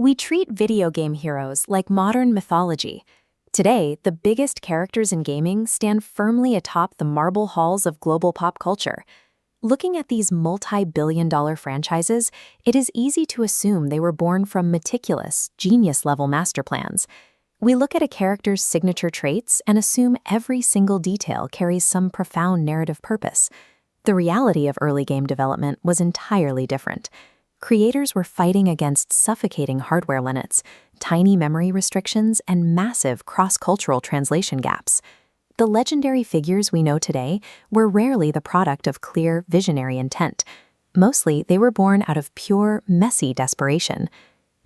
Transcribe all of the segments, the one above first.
We treat video game heroes like modern mythology. Today, the biggest characters in gaming stand firmly atop the marble halls of global pop culture. Looking at these multi-billion-dollar franchises, it is easy to assume they were born from meticulous, genius-level master plans. We look at a character's signature traits and assume every single detail carries some profound narrative purpose. The reality of early game development was entirely different. Creators were fighting against suffocating hardware limits, tiny memory restrictions, and massive cross-cultural translation gaps. The legendary figures we know today were rarely the product of clear, visionary intent. Mostly, they were born out of pure, messy desperation.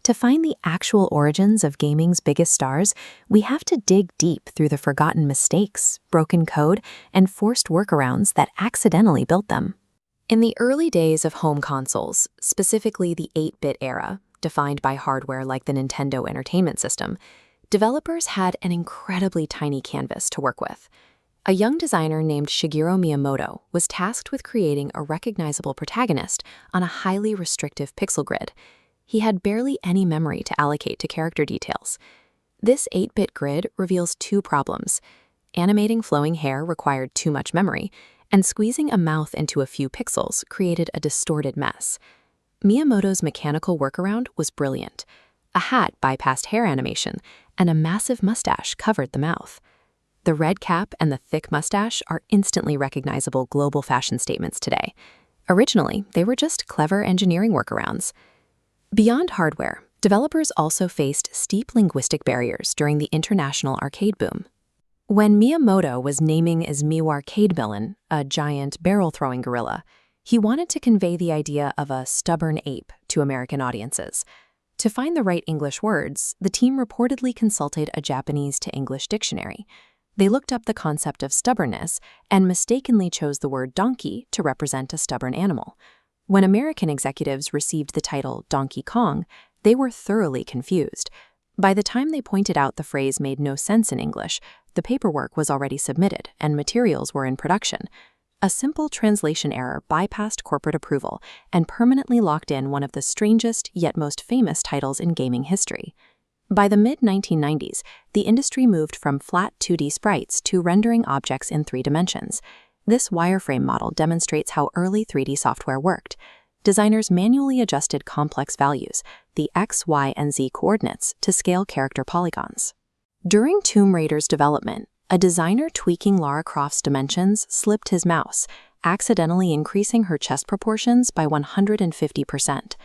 To find the actual origins of gaming's biggest stars, we have to dig deep through the forgotten mistakes, broken code, and forced workarounds that accidentally built them. In the early days of home consoles, specifically the 8-bit era, defined by hardware like the Nintendo Entertainment System, developers had an incredibly tiny canvas to work with. A young designer named Shigeru Miyamoto was tasked with creating a recognizable protagonist on a highly restrictive pixel grid. He had barely any memory to allocate to character details. This 8-bit grid reveals two problems. Animating flowing hair required too much memory, and squeezing a mouth into a few pixels created a distorted mess. Miyamoto's mechanical workaround was brilliant. A hat bypassed hair animation, and a massive mustache covered the mouth. The red cap and the thick mustache are instantly recognizable global fashion statements today. Originally, they were just clever engineering workarounds. Beyond hardware, developers also faced steep linguistic barriers during the international arcade boom. When Miyamoto was naming his Miu arcade villain, a giant barrel-throwing gorilla, he wanted to convey the idea of a stubborn ape to American audiences. To find the right English words, the team reportedly consulted a Japanese to English dictionary. They looked up the concept of stubbornness and mistakenly chose the word donkey to represent a stubborn animal. When American executives received the title Donkey Kong, they were thoroughly confused. By the time they pointed out the phrase made no sense in English, the paperwork was already submitted and materials were in production. A simple translation error bypassed corporate approval and permanently locked in one of the strangest yet most famous titles in gaming history. By the mid-1990s, the industry moved from flat 2D sprites to rendering objects in 3 dimensions. This wireframe model demonstrates how early 3D software worked. Designers manually adjusted complex values, the X, Y, and Z coordinates, to scale character polygons. During Tomb Raider's development, a designer tweaking Lara Croft's dimensions slipped his mouse, accidentally increasing her chest proportions by 150%.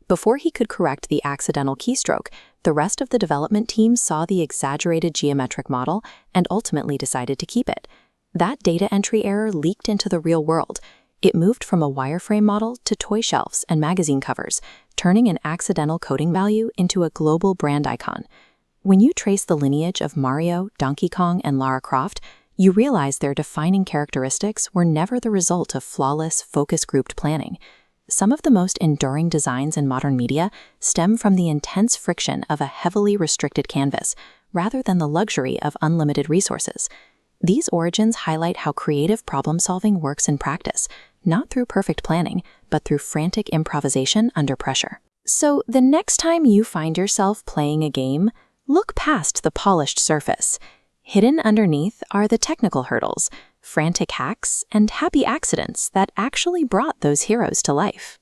Before he could correct the accidental keystroke, the rest of the development team saw the exaggerated geometric model and ultimately decided to keep it. That data entry error leaked into the real world. It moved from a wireframe model to toy shelves and magazine covers, turning an accidental coding value into a global brand icon. When you trace the lineage of Mario, Donkey Kong, and Lara Croft, you realize their defining characteristics were never the result of flawless, focus-grouped planning. Some of the most enduring designs in modern media stem from the intense friction of a heavily restricted canvas, rather than the luxury of unlimited resources. These origins highlight how creative problem-solving works in practice, not through perfect planning, but through frantic improvisation under pressure. So, the next time you find yourself playing a game, look past the polished surface. Hidden underneath are the technical hurdles, frantic hacks, and happy accidents that actually brought those heroes to life.